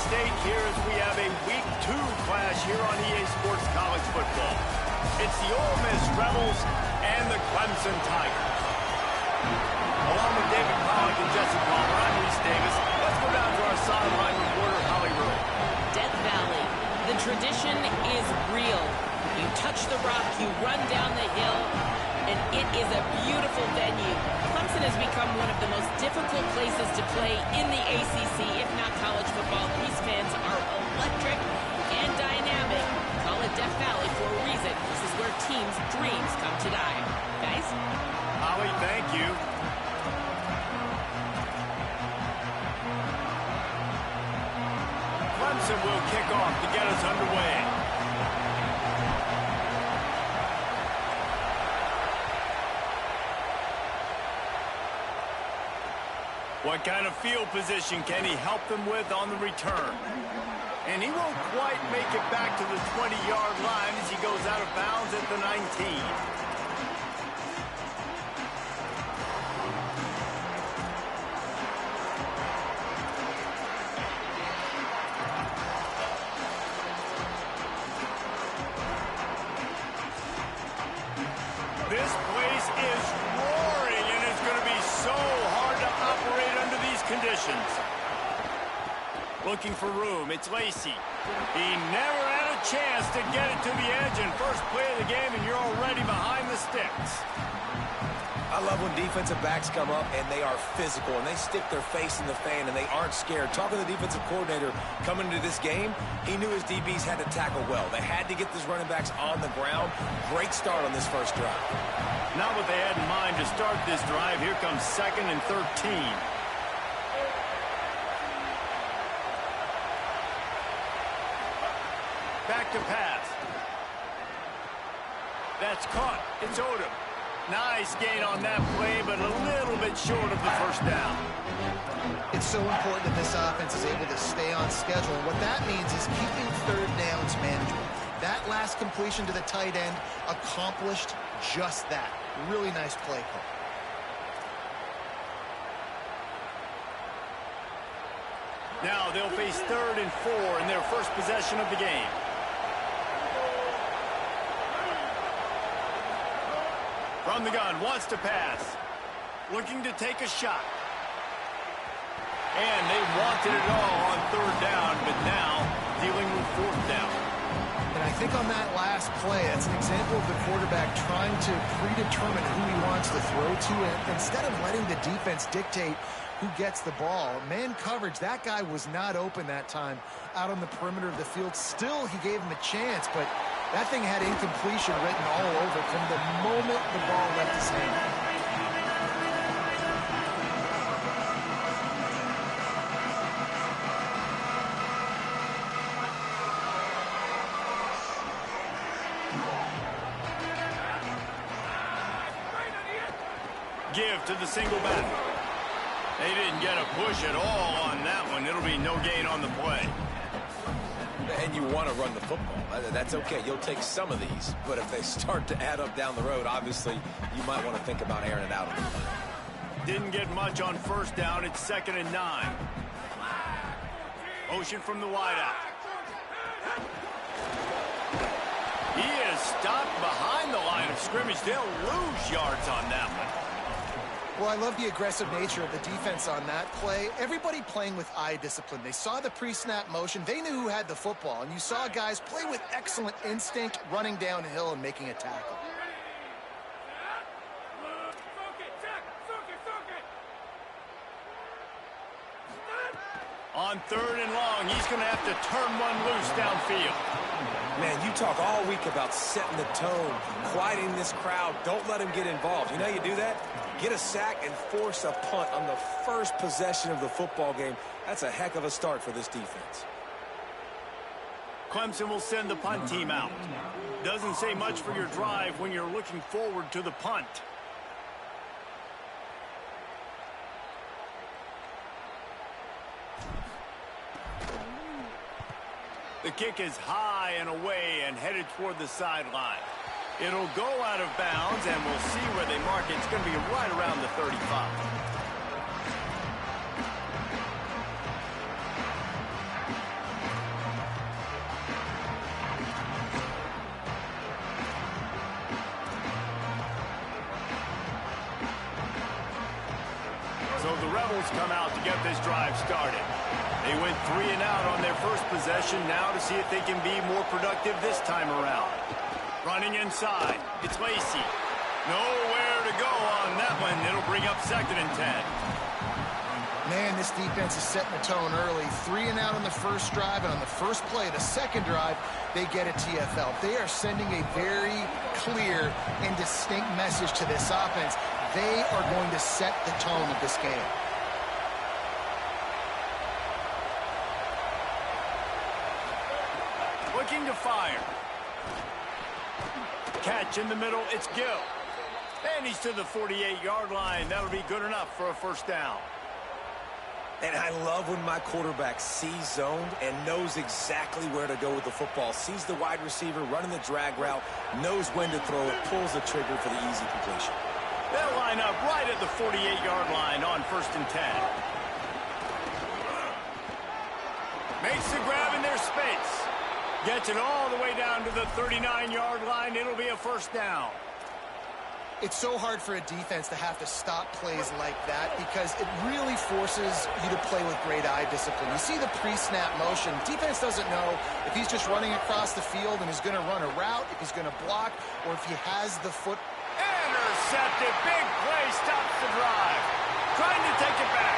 stake here as we have a Week 2 clash here on EA Sports College Football. It's the Ole Miss Rebels and the Clemson Tigers. Along with David Pollack and Jesse Palmer, I'm Reese Davis. Let's go down to our sideline reporter, Holly Rowe. Death Valley, the tradition is real. You touch the rock, you run down the hill, and it is a beautiful venue. Clemson has become one of the most difficult places to play in the ACC, if not college football. These fans are electric and dynamic. Call it Death Valley for a reason. This is where teams' dreams come to die. Guys? Holly, thank you. Clemson will kick off to get us underway. What kind of field position can he help them with on the return? And he won't quite make it back to the 20-yard line as he goes out of bounds at the 19. This place is roaring, and it's going to be so hard to operate under these conditions. Looking for room, it's Lacey. He never had a chance to get it to the edge in first play of the game, and you're already behind the sticks. I love when defensive backs come up and they are physical and they stick their face in the fan and they aren't scared. Talking to the defensive coordinator coming into this game, he knew his DBs had to tackle well. They had to get these running backs on the ground. Great start on this first drive. Not what they had in mind to start this drive. Here comes 2nd and 13. Back to pass. That's caught. It's Odom. Nice gain on that play, but a little bit short of the first down. It's so important that this offense is able to stay on schedule. And what that means is keeping third downs manageable. That last completion to the tight end accomplished just that. Really nice play call. Now they'll face 3rd and 4 in their first possession of the game. From the gun, wants to pass. Looking to take a shot. And they wanted it all on 3rd down, but now dealing with 4th down. And I think on that last play, that's an example of the quarterback trying to predetermine who he wants to throw to. And instead of letting the defense dictate who gets the ball, man coverage, that guy was not open that time out on the perimeter of the field. Still, he gave him a chance, but that thing had incompletion written all over from the moment the ball left his hand. Give to the single back. They didn't get a push at all on that one. It'll be no gain on the play. And you want to run the football. That's okay. You'll take some of these. But if they start to add up down the road, obviously, you might want to think about airing it out a little bit. Didn't get much on 1st down. It's 2nd and 9. Motion from the wideout. He is stopped behind the line of scrimmage. They'll lose yards on that one. Well, I love the aggressive nature of the defense on that play. Everybody playing with eye discipline. They saw the pre-snap motion. They knew who had the football. And you saw guys play with excellent instinct, running downhill and making a tackle. On 3rd and long, he's going to have to turn one loose downfield. Man, you talk all week about setting the tone, quieting this crowd. Don't let them get involved. You know how you do that? Get a sack and force a punt on the first possession of the football game. That's a heck of a start for this defense. Clemson will send the punt team out. Doesn't say much for your drive when you're looking forward to the punt. The kick is high and away and headed toward the sideline. It'll go out of bounds, and we'll see where they mark it. It's going to be right around the 35. this drive started. They went 3 and out on their first possession. Now to see if they can be more productive this time around. Running inside. It's Lacy. Nowhere to go on that one. It'll bring up 2nd and 10. Man, this defense is setting the tone early. 3 and out on the first drive, and on the first play, the second drive, they get a TFL. They are sending a very clear and distinct message to this offense. They are going to set the tone of this game. Looking to fire. Catch in the middle. It's Gill. And he's to the 48-yard line. That'll be good enough for a first down. And I love when my quarterback sees zoned and knows exactly where to go with the football. Sees the wide receiver running the drag route, knows when to throw it, pulls the trigger for the easy completion. They'll line up right at the 48-yard line on 1st and 10. Makes the grab in their space. Gets it all the way down to the 39-yard line. It'll be a first down. It's so hard for a defense to have to stop plays like that because it really forces you to play with great eye discipline. You see the pre-snap motion. Defense doesn't know if he's just running across the field and is going to run a route, if he's going to block, or if he has the foot. Intercepted. Big play stops the drive. Trying to take it back.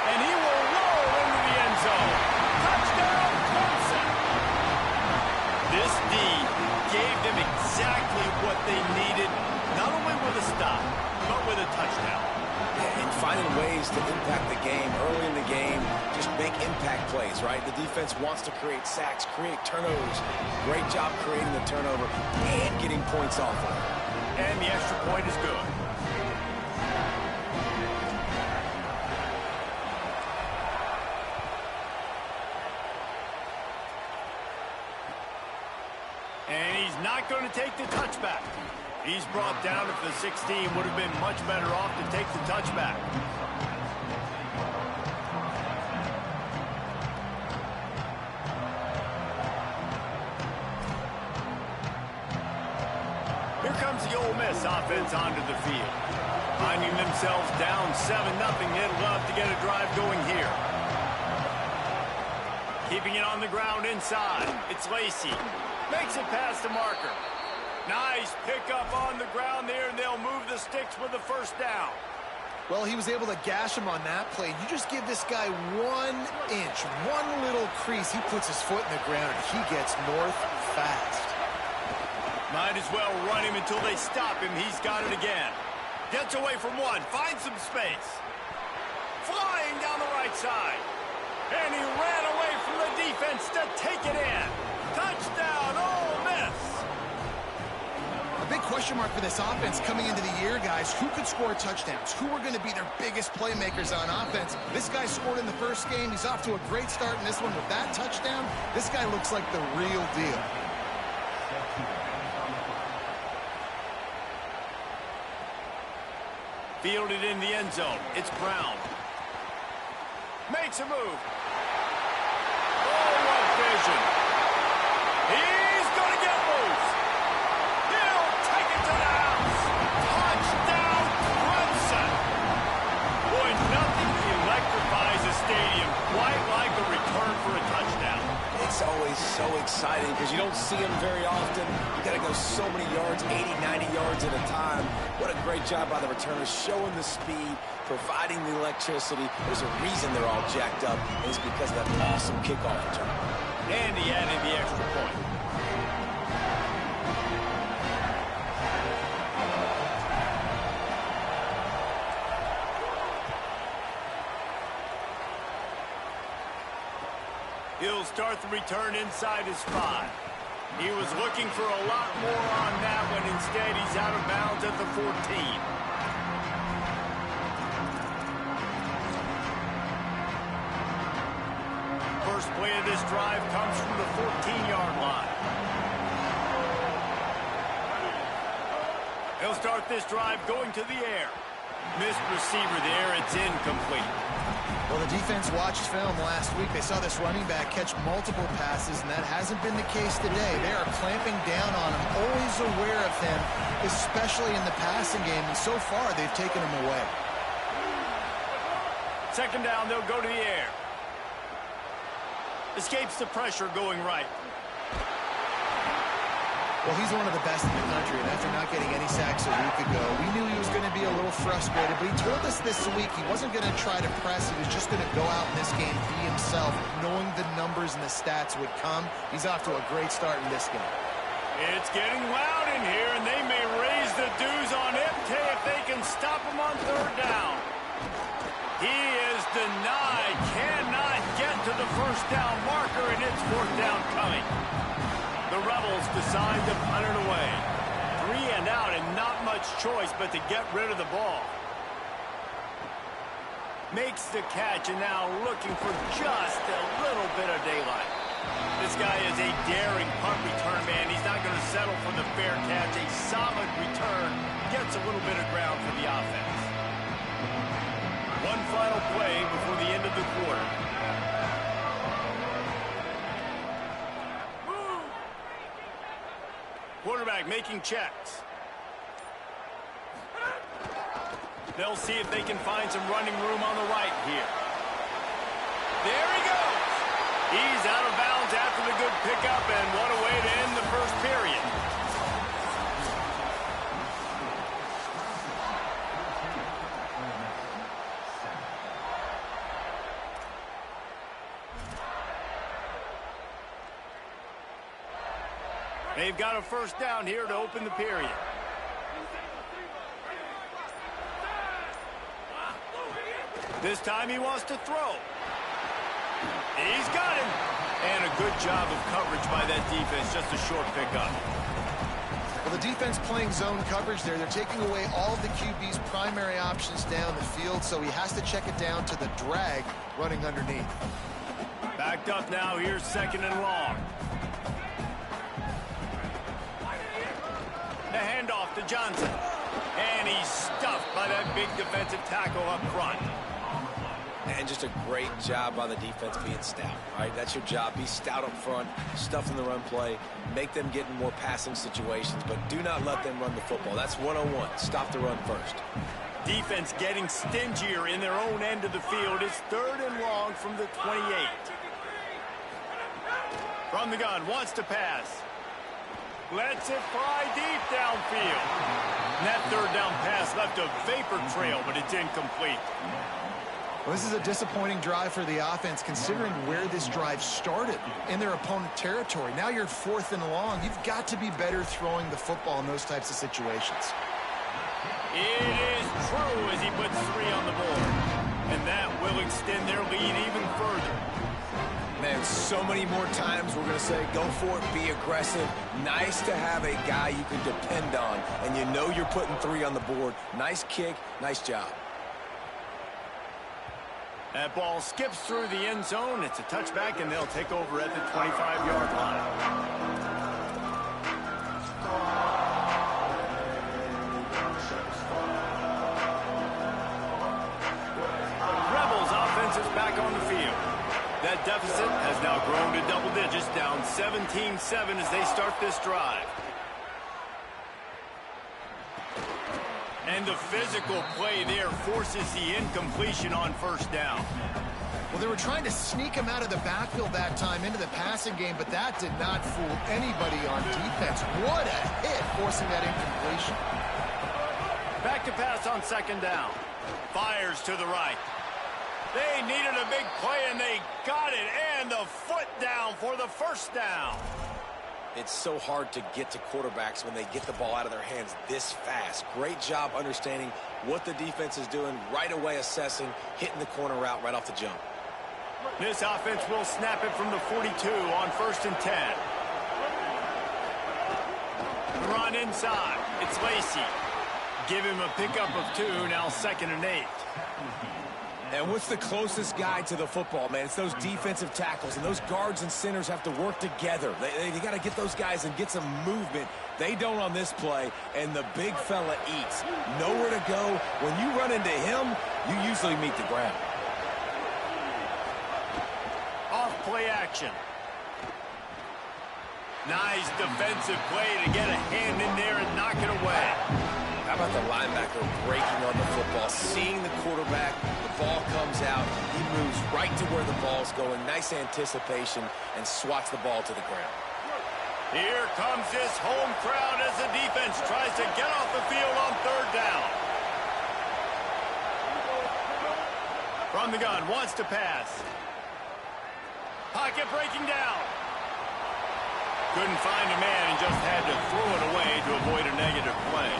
And he will roll into the end zone. Touchdown, Clemson. This D gave them exactly what they needed, not only with a stop, but with a touchdown. And finding ways to impact the game early in the game, just make impact plays, right? The defense wants to create sacks, create turnovers. Great job creating the turnover and getting points off of it. And the extra point is good. And he's not going to take the touchback. He's brought down if the 16 would have been much better off to take the touchback. Here comes the Ole Miss offense onto the field. Finding themselves down 7-0, they'd love to get a drive going here. Keeping it on the ground inside. It's Lacy. Makes it past the marker. Nice pickup on the ground there, and they'll move the sticks with the first down. Well, he was able to gash him on that play. You just give this guy 1 inch, one little crease. He puts his foot in the ground, and he gets north fast. Might as well run him until they stop him. He's got it again. Gets away from one. Finds some space. Flying down the right side. And he ran away from the defense to take it in. Touchdown, Ole Miss. A big question mark for this offense coming into the year, guys. Who could score touchdowns? Who are going to be their biggest playmakers on offense? This guy scored in the first game. He's off to a great start in this one with that touchdown. This guy looks like the real deal. Fielded in the end zone. It's Brown. Makes a move. Oh, what vision. He's going to get loose. He'll take it to the house. Touchdown, Clemson. Boy, nothing electrifies a stadium quite like a return for a touchdown. It's always so exciting because you don't see them very often. You got to go so many yards, 80, 90 yards at a time. What a great job by the returners, showing the speed, providing the electricity. There's a reason they're all jacked up, and it's because of that awesome kickoff return. And he added the extra point. He'll start the return inside his 5. He was looking for a lot more on that one. Instead, he's out of bounds at the 14. First play of this drive comes from the 14-yard line. He'll start this drive going to the air. Missed receiver there. It's incomplete. Well, the defense watched film last week. They saw this running back catch multiple passes, and that hasn't been the case today. They are clamping down on him, always aware of him, especially in the passing game, and so far they've taken him away. Second down, they'll go to the air. Escapes the pressure going right. Well, he's one of the best in the country, and after not getting any sacks a week ago, we knew he was going to be a little frustrated, but he told us this week he wasn't going to try to press. He was just going to go out in this game, be himself, knowing the numbers and the stats would come. He's off to a great start in this game. It's getting loud in here, and they may raise the dues on MT if they can stop him on third down. He is denied, cannot get to the first down marker, and it's fourth down coming. The Rebels decide to punt it away. 3 and out and not much choice but to get rid of the ball. Makes the catch and now looking for just a little bit of daylight. This guy is a daring punt return man. He's not going to settle for the fair catch. A solid return gets a little bit of ground for the offense. One final play before the end of the quarter. Quarterback making checks. They'll see if they can find some running room on the right here. There he goes. He's out of bounds after the good pickup, and what a way to end the first period. They've got a first down here to open the period. This time he wants to throw. He's got him. And a good job of coverage by that defense. Just a short pickup. Well, the defense playing zone coverage there. They're taking away all of the QB's primary options down the field, so he has to check it down to the drag running underneath. Backed up now. Here's second and long. The handoff to Johnson. And he's stuffed by that big defensive tackle up front. And just a great job by the defense being stout. All right, that's your job. Be stout up front, stuff in the run play, make them get in more passing situations, but do not let them run the football. That's 101. Stop the run first. Defense getting stingier in their own end of the field. It's third and long from the 28. From the gun, wants to pass. Lets it fly deep downfield. And that third down pass left a vapor trail, but it's incomplete. Well, this is a disappointing drive for the offense, considering where this drive started in their opponent territory. Now you're fourth and long. You've got to be better throwing the football in those types of situations. It is true as he puts 3 on the board. And that will extend their lead even further. Man, so many more times we're going to say, go for it, be aggressive. Nice to have a guy you can depend on, and you know you're putting 3 on the board. Nice kick, nice job. That ball skips through the end zone. It's a touchback, and they'll take over at the 25-yard line. Rebels offense is back on the field. That deficit has now grown to double digits, down 17-7 as they start this drive. And the physical play there forces the incompletion on first down. Well, they were trying to sneak him out of the backfield that time into the passing game, but that did not fool anybody on defense. What a hit, forcing that incompletion. Back to pass on second down. Fires to the right. They needed a big play, and they got it. And the foot down for the first down. It's so hard to get to quarterbacks when they get the ball out of their hands this fast. Great job understanding what the defense is doing, right away assessing, hitting the corner route right off the jump. This offense will snap it from the 42 on 1st and 10. Run inside. It's Lacy. Give him a pickup of 2, now 2nd and 8. And what's the closest guy to the football, man? It's those defensive tackles, and those guards and centers have to work together. They got to get those guys and get some movement. They don't on this play, and the big fella eats. Nowhere to go. When you run into him, you usually meet the ground. Off play action. Nice defensive play to get a hand in there and knock it away. How about the linebacker breaking on the football, seeing the quarterback, the ball comes out, he moves right to where the ball's going, nice anticipation, and swats the ball to the ground. Here comes this home crowd as the defense tries to get off the field on third down. From the gun, wants to pass. Pocket breaking down. Couldn't find a man and just had to throw it away to avoid a negative play.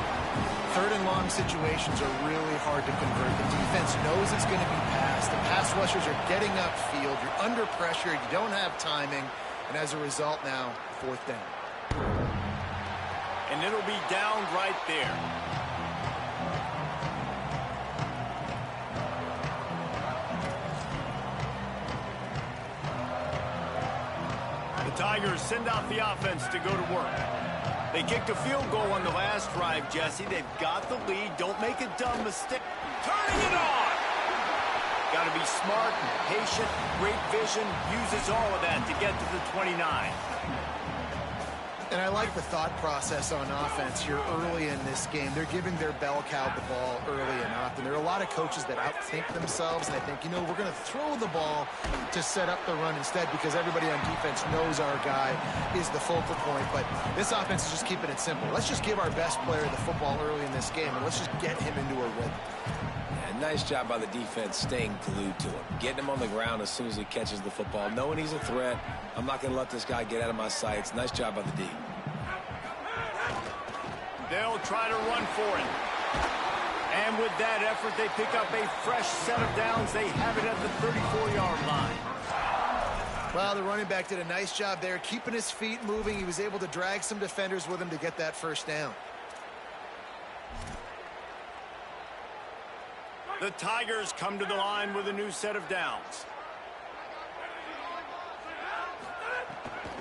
Third and long situations are really hard to convert. The defense knows it's going to be passed. The pass rushers are getting upfield. You're under pressure. You don't have timing. And as a result now, fourth down. And it'll be down right there. The Tigers send out the offense to go to work. They kicked a field goal on the last drive, Jesse. They've got the lead. Don't make a dumb mistake. Turning it on! Got to be smart, patient, great vision. Uses all of that to get to the 29. And I like the thought process on offense here early in this game. They're giving their bell cow the ball early enough. And there are a lot of coaches that outthink themselves. And they think, you know, we're going to throw the ball to set up the run instead because everybody on defense knows our guy is the focal point. But this offense is just keeping it simple. Let's just give our best player the football early in this game, and let's just get him into a rhythm. Nice job by the defense staying glued to him. Getting him on the ground as soon as he catches the football. Knowing he's a threat. I'm not going to let this guy get out of my sights. Nice job by the D. They'll try to run for it. And with that effort, they pick up a fresh set of downs. They have it at the 34-yard line. Well, the running back did a nice job there, keeping his feet moving. He was able to drag some defenders with him to get that first down. The Tigers come to the line with a new set of downs.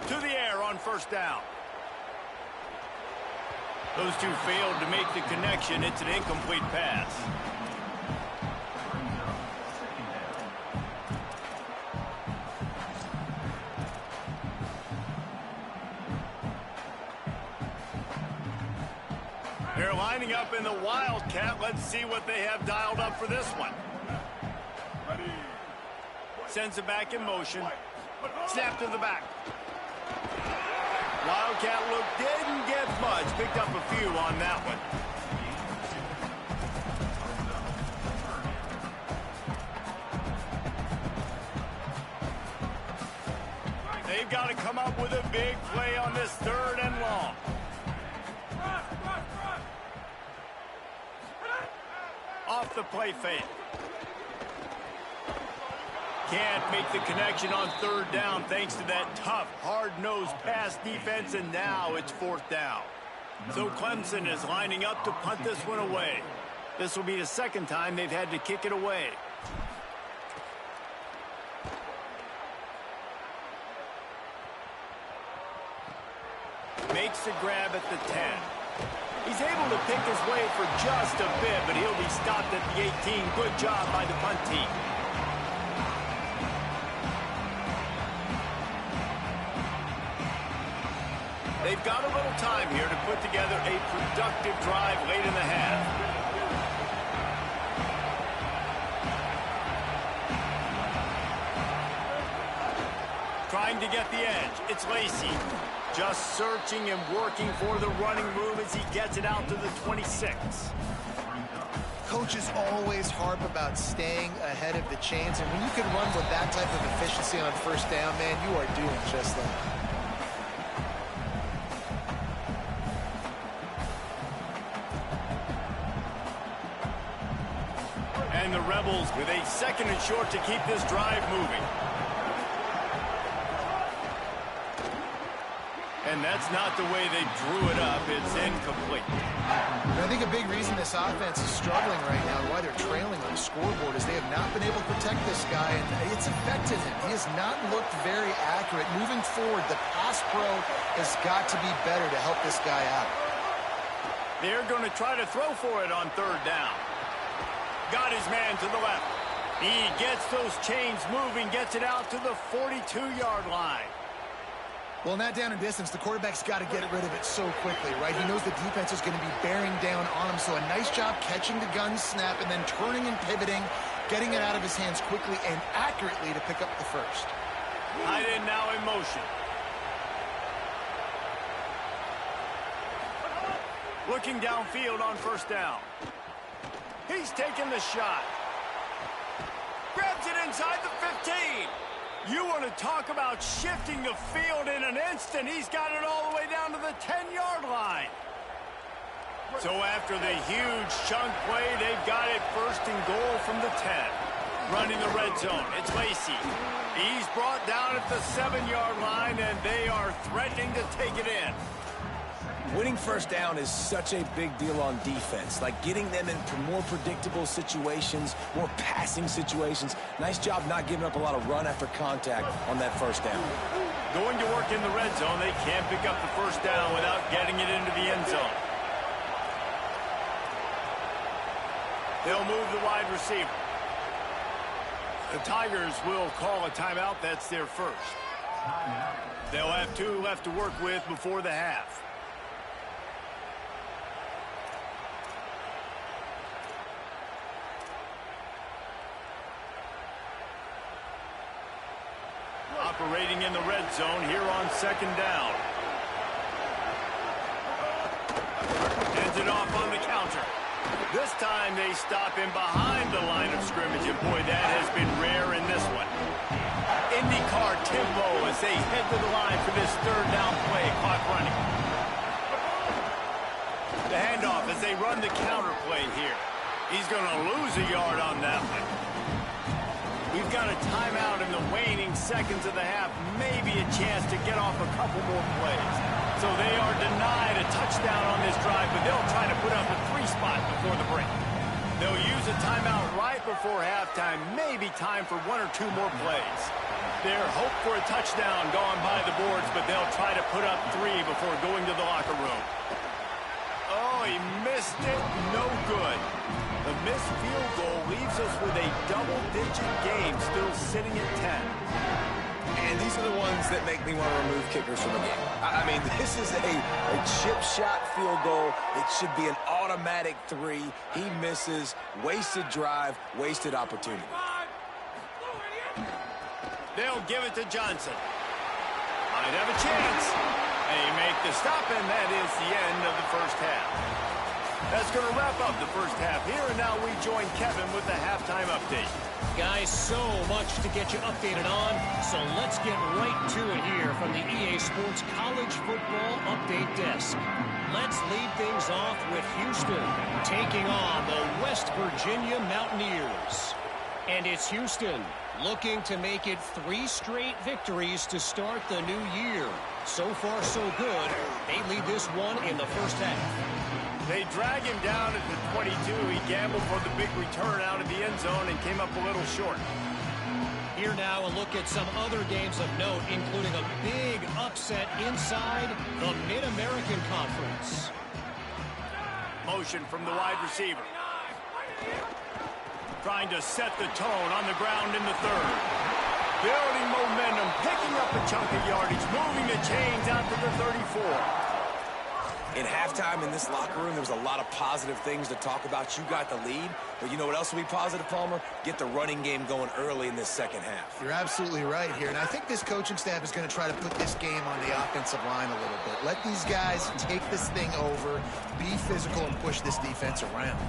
To the air on first down. Those two failed to make the connection. It's an incomplete pass. They're lining up in the Wildcat. Let's see what they have dialed up for this one. Sends it back in motion. Snap to the back. Wildcat look didn't get much. Picked up a few on that one. They've got to come up with a big play on this third and long. Off the play fake. Can't make the connection on third down thanks to that tough, hard-nosed pass defense, and now it's fourth down. So Clemson is lining up to punt this one away. This will be the second time they've had to kick it away. Makes the grab at the 10. He's able to pick his way for just a bit, but he'll be stopped at the 18. Good job by the punt team. They've got a little time here to put together a productive drive late in the half. Trying to get the edge. It's Lacy. Just searching and working for the running move as he gets it out to the 26. Coaches always harp about staying ahead of the chains, and when you can run with that type of efficiency on first down, man, you are doing just that. And the Rebels with a second and short to keep this drive moving. And that's not the way they drew it up. It's incomplete. I think a big reason this offense is struggling right now and why they're trailing on the scoreboard is they have not been able to protect this guy, and it's affected him. He has not looked very accurate. Moving forward, the pass pro has got to be better to help this guy out. They're going to try to throw for it on third down. Got his man to the left. He gets those chains moving, gets it out to the 42-yard line. Well, in that down and distance, the quarterback's got to get rid of it so quickly, right? He knows the defense is going to be bearing down on him, so a nice job catching the gun snap and then turning and pivoting, getting it out of his hands quickly and accurately to pick up the first. Tight end now in motion. Looking downfield on first down. He's taking the shot. Grabs it inside the 15. You want to talk about shifting the field in an instant. He's got it all the way down to the 10-yard line. So after the huge chunk play, they've got it first and goal from the 10. Running the red zone, it's Lacy. He's brought down at the 7-yard line, and they are threatening to take it in. Winning first down is such a big deal on defense, like getting them into more predictable situations, more passing situations. Nice job not giving up a lot of run after contact on that first down. Going to work in the red zone, they can't pick up the first down without getting it into the end zone. They'll move the wide receiver. The Tigers will call a timeout. That's their first. They'll have 2 left to work with before the half. Operating in the red zone here on second down. Ends it off on the counter. This time they stop him behind the line of scrimmage, and boy, that has been rare in this one. IndyCar tempo as they head to the line for this third down play. Clock running. The handoff as they run the counter play here. He's going to lose a yard on that one. We've got a timeout in the waning seconds of the half. Maybe a chance to get off a couple more plays. So they are denied a touchdown on this drive, but they'll try to put up a 3 spot before the break. They'll use a timeout right before halftime. Maybe time for 1 or 2 more plays. Their hope for a touchdown gone by the boards, but they'll try to put up 3 before going to the locker room. Oh, he missed it. No good. The missed field goal leaves us with a double-digit game, still sitting at 10. And these are the ones that make me want to remove kickers from the game. I mean, this is a chip shot field goal. It should be an automatic 3. He misses. Wasted drive, wasted opportunity. They'll give it to Johnson. Might have a chance. They make the stop, and that is the end of the first half. That's going to wrap up the first half here, and now we join Kevin with the halftime update. Guys, so much to get you updated on, so let's get right to it here from the EA Sports College Football Update Desk. Let's lead things off with Houston taking on the West Virginia Mountaineers. And it's Houston looking to make it 3 straight victories to start the new year. So far, so good. They lead this one in the first half. They drag him down at the 22. He gambled for the big return out of the end zone and came up a little short. Here now a look at some other games of note, including a big upset inside the Mid-American Conference. Motion from the wide receiver. Trying to set the tone on the ground in the third. Building momentum, picking up a chunk of yardage, moving the chains out to the 34. In halftime in this locker room, there was a lot of positive things to talk about. You got the lead, but you know what else will be positive, Palmer? Get the running game going early in this second half. You're absolutely right here, and I think this coaching staff is going to try to put this game on the offensive line a little bit. Let these guys take this thing over, be physical, and push this defense around.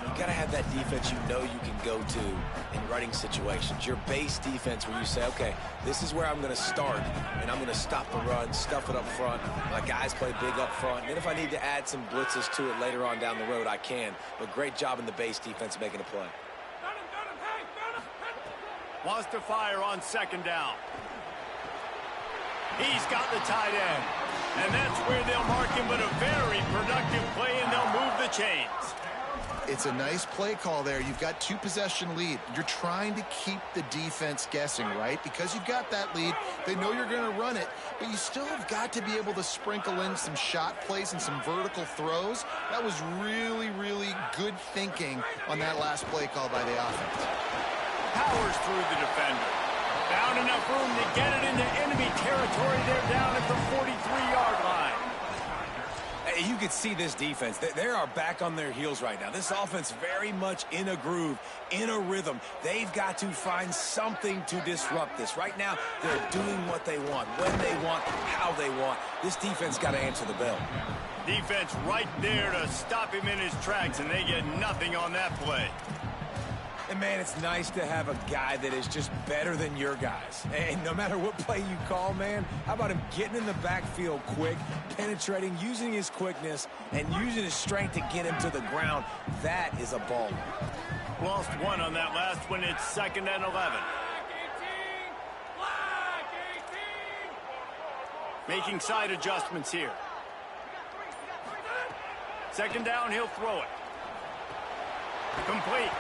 You got to have that defense you know you can go to in running situations. Your base defense where you say, okay, this is where I'm going to start, and I'm going to stop the run, stuff it up front. My guys play big up front. And then if I need to add some blitzes to it later on down the road, I can. But great job in the base defense making a play. Wants to fire on second down. He's got the tight end. And that's where they'll mark him, but a very productive play, and they'll move the chains. It's a nice play call there. You've got 2-possession lead. You're trying to keep the defense guessing, right? Because you've got that lead, they know you're going to run it, but you still have got to be able to sprinkle in some shot plays and some vertical throws. That was really, really good thinking on that last play call by the offense. Powers through the defender. Found enough room to get it into enemy territory. They're down at the 43-yard line. You could see this defense. They are back on their heels right now. This offense very much in a groove, in a rhythm. They've got to find something to disrupt this. Right now, they're doing what they want, when they want, how they want. This defense got to answer the bell. Defense right there to stop him in his tracks, and they get nothing on that play. And, man, it's nice to have a guy that is just better than your guys. And no matter what play you call, man, how about him getting in the backfield quick, penetrating, using his quickness, and using his strength to get him to the ground. That is a baller. Lost one on that last one. It's 2nd and 11. Making side adjustments here. 2nd down, he'll throw it. Complete.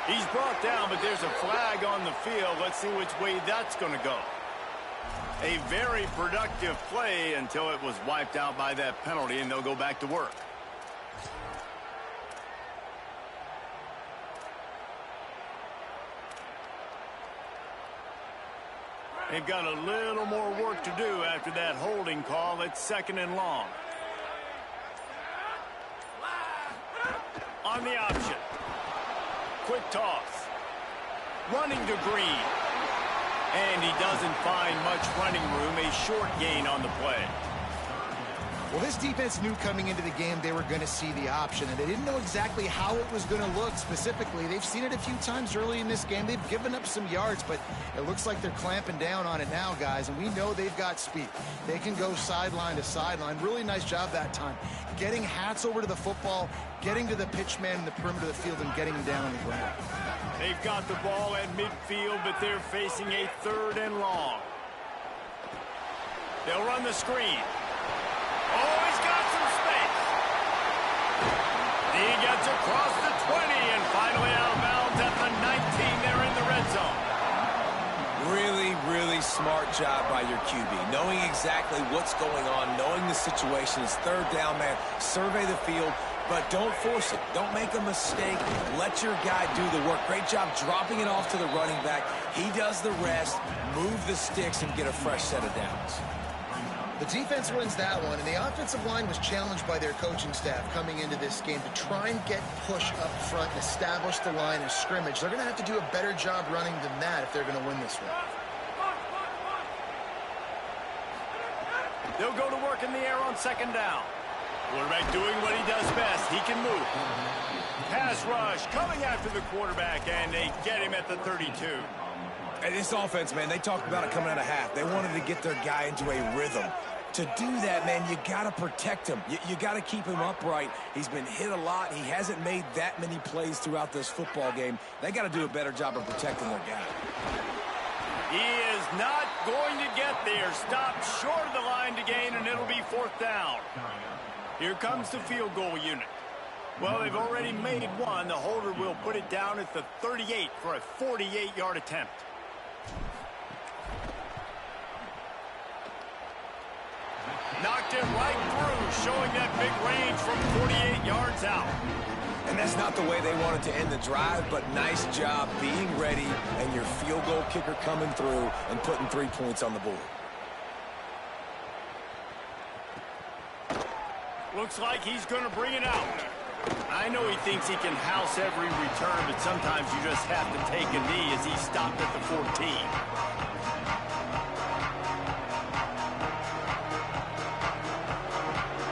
He's brought down, but there's a flag on the field. Let's see which way that's going to go. A very productive play until it was wiped out by that penalty, and they'll go back to work. They've got a little more work to do after that holding call. It's 2nd and long. On the option. Quick toss. Running to Green. And he doesn't find much running room. A short gain on the play. Well, this defense knew coming into the game they were going to see the option, and they didn't know exactly how it was going to look specifically. They've seen it a few times early in this game. They've given up some yards, but it looks like they're clamping down on it now, guys, and we know they've got speed. They can go sideline to sideline. Really nice job that time. Getting Hats over to the football, getting to the pitch man in the perimeter of the field, and getting him down on the ground. They've got the ball at midfield, but they're facing a 3rd and long. They'll run the screen. Oh, he's got some space. He gets across the 20 and finally out of bounds at the 19. They're in the red zone. Really, really smart job by your QB. Knowing exactly what's going on, knowing the situation. It's 3rd down, man. Survey the field, but don't force it. Don't make a mistake. Let your guy do the work. Great job dropping it off to the running back. He does the rest, move the sticks, and get a fresh set of downs. The defense wins that one, and the offensive line was challenged by their coaching staff coming into this game to try and get push up front and establish the line of scrimmage. They're going to have to do a better job running than that if they're going to win this one. They'll go to work in the air on 2nd down. Quarterback doing what he does best. He can move. Pass rush coming after the quarterback, and they get him at the 32. And this offense, man, they talked about it coming out of half. They wanted to get their guy into a rhythm. To do that, man, you got to protect him. You got to keep him upright. He's been hit a lot. He hasn't made that many plays throughout this football game. They got to do a better job of protecting their guy. He is not going to get there. Stopped short of the line to gain, and it'll be 4th down. Here comes the field goal unit. Well, they've already made one. The holder will put it down at the 38 for a 48-yard attempt. Knocked it right through, showing that big range from 48 yards out. And that's not the way they wanted to end the drive, but nice job being ready and your field goal kicker coming through and putting 3 points on the board. Looks like he's going to bring it out. I know he thinks he can house every return, but sometimes you just have to take a knee as he stopped at the 14.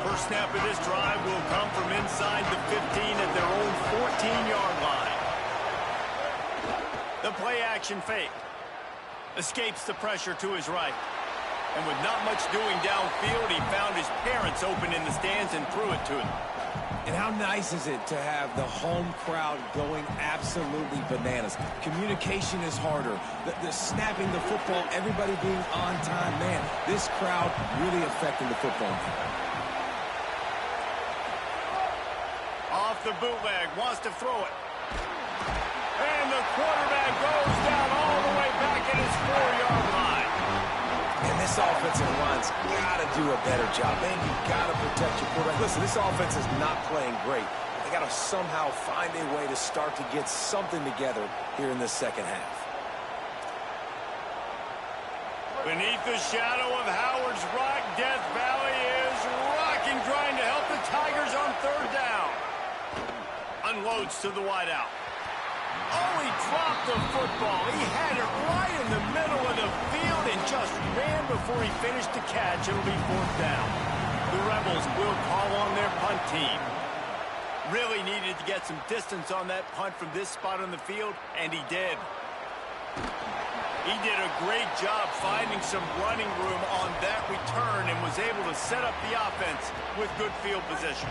First snap of this drive will come from inside the 15 at their own 14-yard line. The play-action fake. Escapes the pressure to his right. And with not much doing downfield, he found his parents open in the stands and threw it to him. And how nice is it to have the home crowd going absolutely bananas? Communication is harder. The snapping the football, everybody being on time. Man, this crowd really affecting the football game. Off the bootleg, wants to throw it. And the quarterback goes down all the way back at his 4-yard line. And this offensive line's got to do a better job. Man, you've got to protect your quarterback. Listen, this offense is not playing great. They got to somehow find a way to start to get something together here in this second half. Beneath the shadow of Howard's Rock, Death Valley is rocking, trying to help the Tigers on third down. Unloads to the wideout. Oh, he dropped the football. He had it right in the middle of the field and just ran before he finished the catch. It'll be fourth down. The Rebels will call on their punt team. Really needed to get some distance on that punt from this spot on the field, and he did. He did a great job finding some running room on that return and was able to set up the offense with good field position.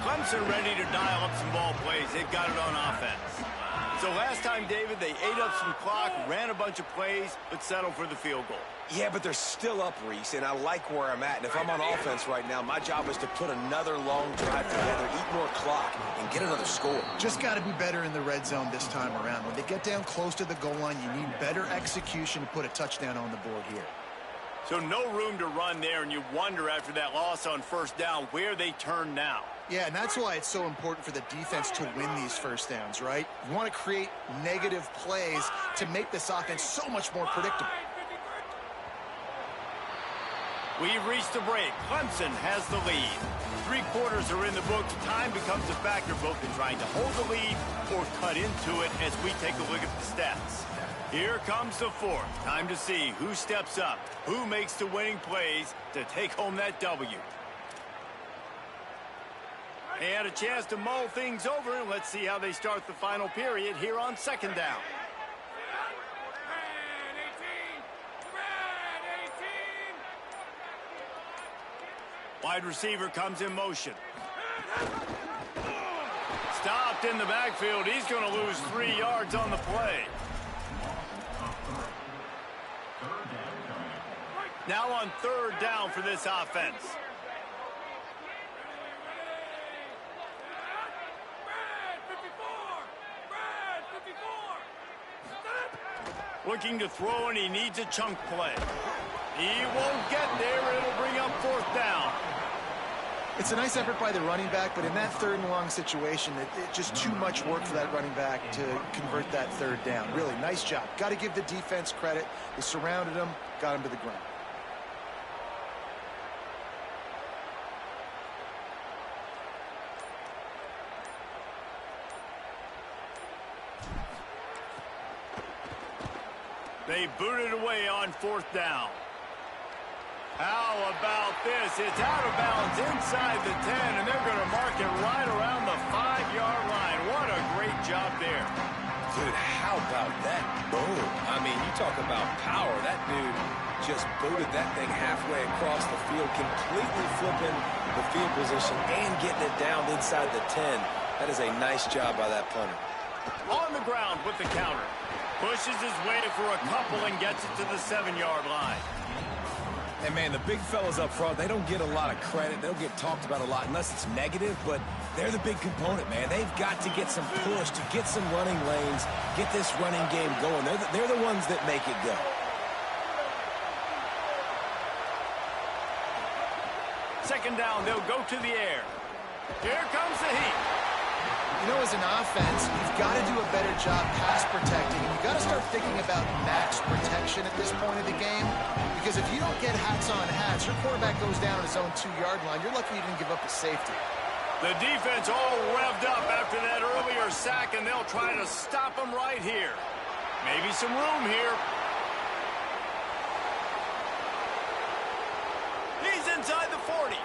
Clemson ready to dial up some ball plays. They've got it on offense. So last time, David, they ate up some clock, ran a bunch of plays, but settled for the field goal. Yeah, but they're still up, Reese, and I like where I'm at. And if I'm on offense right now, my job is to put another long drive together, eat more clock, and get another score. Just got to be better in the red zone this time around. When they get down close to the goal line, you need better execution to put a touchdown on the board here. So no room to run there, and you wonder after that loss on first down where they turn now. Yeah, and that's why it's so important for the defense to win these first downs, right? You want to create negative plays to make this offense so much more predictable. We've reached the break. Clemson has the lead. 3 quarters are in the books. Time becomes a factor both in trying to hold the lead or cut into it as we take a look at the stats. Here comes the fourth. Time to see who steps up, who makes the winning plays to take home that W. They had a chance to mull things over. Let's see how they start the final period here on second down. Wide receiver comes in motion. Stopped in the backfield. He's going to lose 3 yards on the play. Now on third down for this offense. Looking to throw, and he needs a chunk play. He won't get there. It'll bring up fourth down. It's a nice effort by the running back, but in that third and long situation, it's just too much work for that running back to convert that third down. Really, nice job. Got to give the defense credit. They surrounded him, got him to the ground. They booted away on fourth down. How about this? It's out of bounds inside the 10, and they're going to mark it right around the 5-yard line. What a great job there. Dude, how about that boom? I mean, you talk about power. That dude just booted that thing halfway across the field, completely flipping the field position and getting it down inside the 10. That is a nice job by that punter. On the ground with the counter. Pushes his way for a couple and gets it to the 7-yard line. And, man, the big fellas up front, they don't get a lot of credit. They don't get talked about a lot unless it's negative, but they're the big component, man. They've got to get some push, to get some running lanes, get this running game going. They're the ones that make it go. Second down, they'll go to the air. Here comes the heat. You know, as an offense, you've got to do a better job pass protecting. You've got to start thinking about max protection at this point of the game. Because if you don't get hats on hats, your quarterback goes down his own 2-yard line. You're lucky you didn't give up a safety. The defense all revved up after that earlier sack, and they'll try to stop him right here. Maybe some room here. He's inside the 40.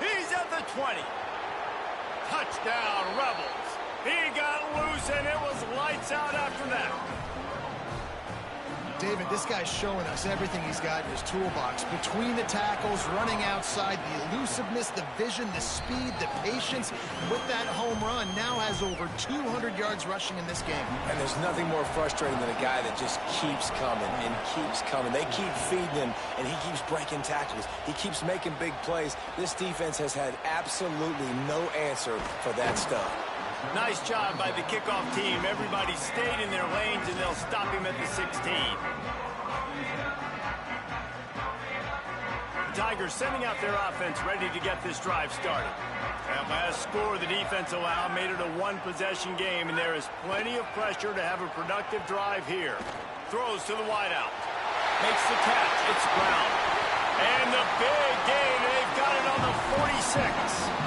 He's at the 20. Touchdown, Rebels. He got loose, and it was lights out after that. David, this guy's showing us everything he's got in his toolbox. Between the tackles, running outside, the elusiveness, the vision, the speed, the patience. With that home run, now has over 200 yards rushing in this game. And there's nothing more frustrating than a guy that just keeps coming and keeps coming. They keep feeding him, and he keeps breaking tackles. He keeps making big plays. This defense has had absolutely no answer for that stuff. Nice job by the kickoff team. Everybody stayed in their lanes, and they'll stop him at the 16. The Tigers sending out their offense ready to get this drive started. That last score the defense allowed made it a one-possession game, and there is plenty of pressure to have a productive drive here. Throws to the wideout. Makes the catch. It's Brown. And the big gain. They've got it on the 46.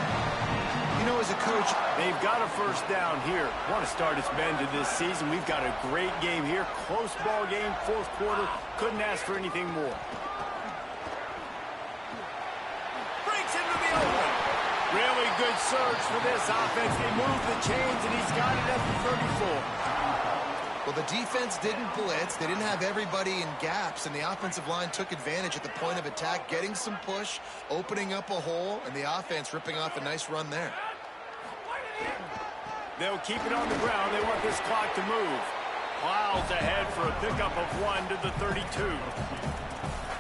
You know, as a coach, they've got a first down here. Want to start its bend to this season. We've got a great game here. Close ball game, fourth quarter. Couldn't ask for anything more. Breaks into the open. Really good surge for this offense. They move the chains, and he's got it at the 34. Well, the defense didn't blitz. They didn't have everybody in gaps, and the offensive line took advantage at the point of attack, getting some push, opening up a hole, and the offense ripping off a nice run there. They'll keep it on the ground. They want this clock to move. Plows ahead for a pickup of 1 to the 32.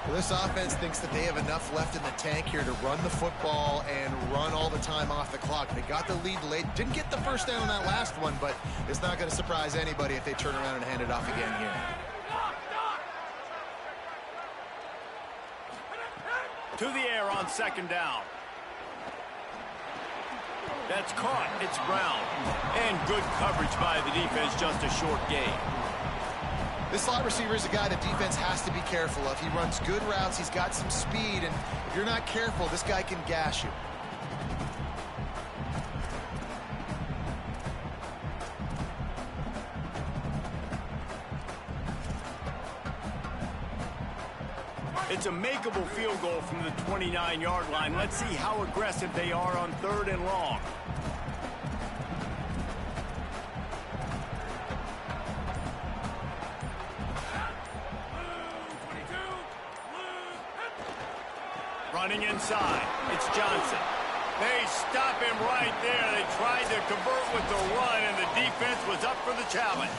Well, this offense thinks that they have enough left in the tank here to run the football and run all the time off the clock. They got the lead late. Didn't get the first down on that last one, but it's not going to surprise anybody if they turn around and hand it off again here. To the air on second down. That's caught. It's Brown. And good coverage by the defense, just a short gain. This slot receiver is a guy the defense has to be careful of. He runs good routes. He's got some speed, and if you're not careful, this guy can gash you. It's a makeable field goal from the 29-yard line. Let's see how aggressive they are on 3rd and long. Running inside. It's Johnson. They stop him right there. They tried to convert with the run, and the defense was up for the challenge.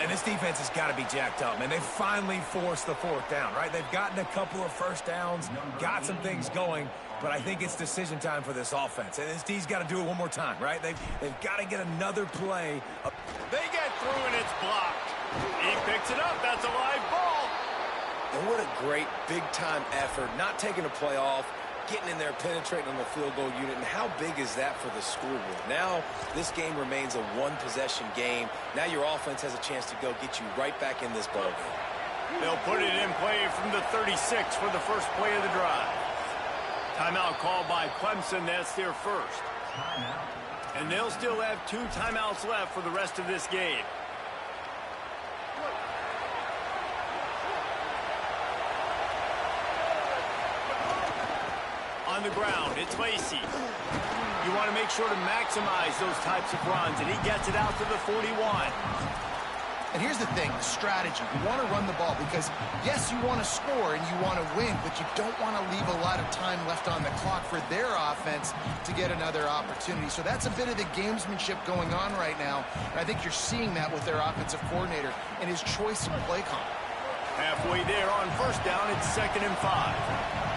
And this defense has got to be jacked up, man. They finally forced the 4th down, right? They've gotten a couple of first downs, got some things going, but I think it's decision time for this offense. And this D's got to do it one more time, right? They've got to get another play. They get through, and it's blocked. He picks it up. That's a live ball. And what a great big-time effort, not taking a play off, getting in there, penetrating on the field goal unit. And how big is that for the scoreboard? Now this game remains a one-possession game. Now your offense has a chance to go get you right back in this ball game. They'll put it in play from the 36 for the first play of the drive. Timeout called by Clemson. That's their first. And they'll still have 2 timeouts left for the rest of this game. On the ground, it's Lacy. You want to make sure to maximize those types of runs, and he gets it out to the 41. And here's the thing, strategy. You want to run the ball because, yes, you want to score and you want to win, but you don't want to leave a lot of time left on the clock for their offense to get another opportunity. So that's a bit of the gamesmanship going on right now, and I think you're seeing that with their offensive coordinator and his choice in play call. Halfway there on first down, it's 2nd and 5.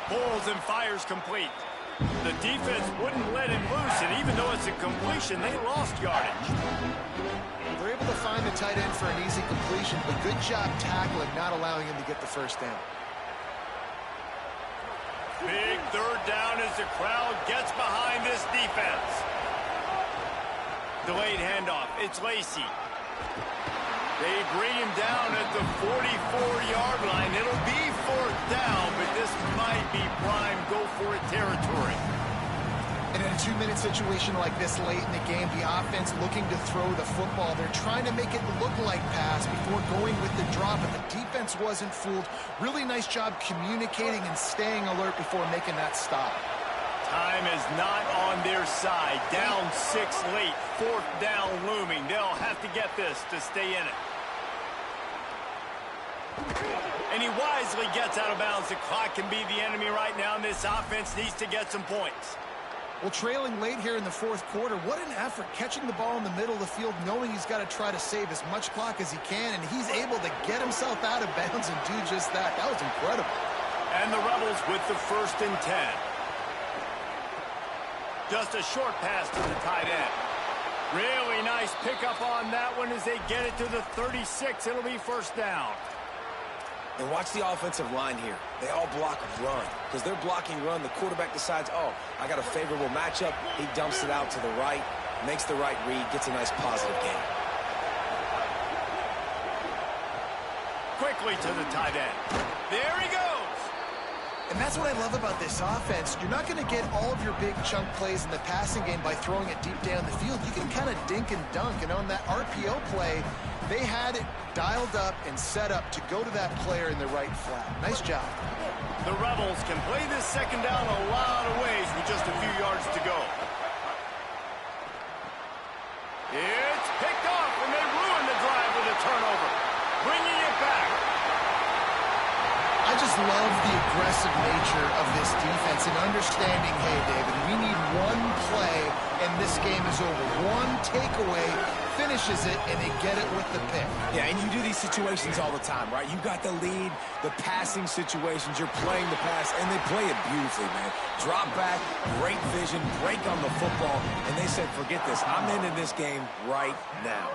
Pulls and fires complete. The defense wouldn't let him loose, and even though it's a completion, they lost yardage. They're able to find the tight end for an easy completion, but good job tackling, not allowing him to get the first down. Big 3rd down as the crowd gets behind this defense. Delayed handoff. It's Lacy. They bring him down at the 44-yard line. It'll be 4th down, but this might be prime go-for-it territory. And in a 2-minute situation like this late in the game, the offense looking to throw the football. They're trying to make it look like pass before going with the drop, but the defense wasn't fooled. Really nice job communicating and staying alert before making that stop. Time is not on their side. Down 6 late. 4th down looming. They'll have to get this to stay in it. And he wisely gets out of bounds. The clock can be the enemy right now, and this offense needs to get some points. Well, trailing late here in the 4th quarter, what an effort catching the ball in the middle of the field, knowing he's got to try to save as much clock as he can, and he's able to get himself out of bounds and do just that. That was incredible. And the Rebels with the 1st and 10. Just a short pass to the tight end. Really nice pickup on that one as they get it to the 36. It'll be 1st down. And watch the offensive line here. They all block run. Because they're blocking run, the quarterback decides, oh, I got a favorable matchup. He dumps it out to the right, makes the right read, gets a nice positive gain. Quickly to the tight end. There he goes. And that's what I love about this offense. You're not going to get all of your big chunk plays in the passing game by throwing it deep down the field. You can kind of dink and dunk. And on that RPO play, they had it dialed up and set up to go to that player in the right flat. Nice job. The Rebels can play this 2nd down a lot of ways with just a few yards to go. It's picked off, and they ruin the drive with a turnover. Bringing it back. I just love the aggressive nature of this defense and understanding, hey, David, we need one play, and this game is over. One takeaway finishes it, and they get it with the pick. Yeah, and you do these situations all the time, right? You got the lead, the passing situations, you're playing the pass, and they play it beautifully, man. Drop back, great vision, break on the football, and they said, forget this, I'm ending this game right now.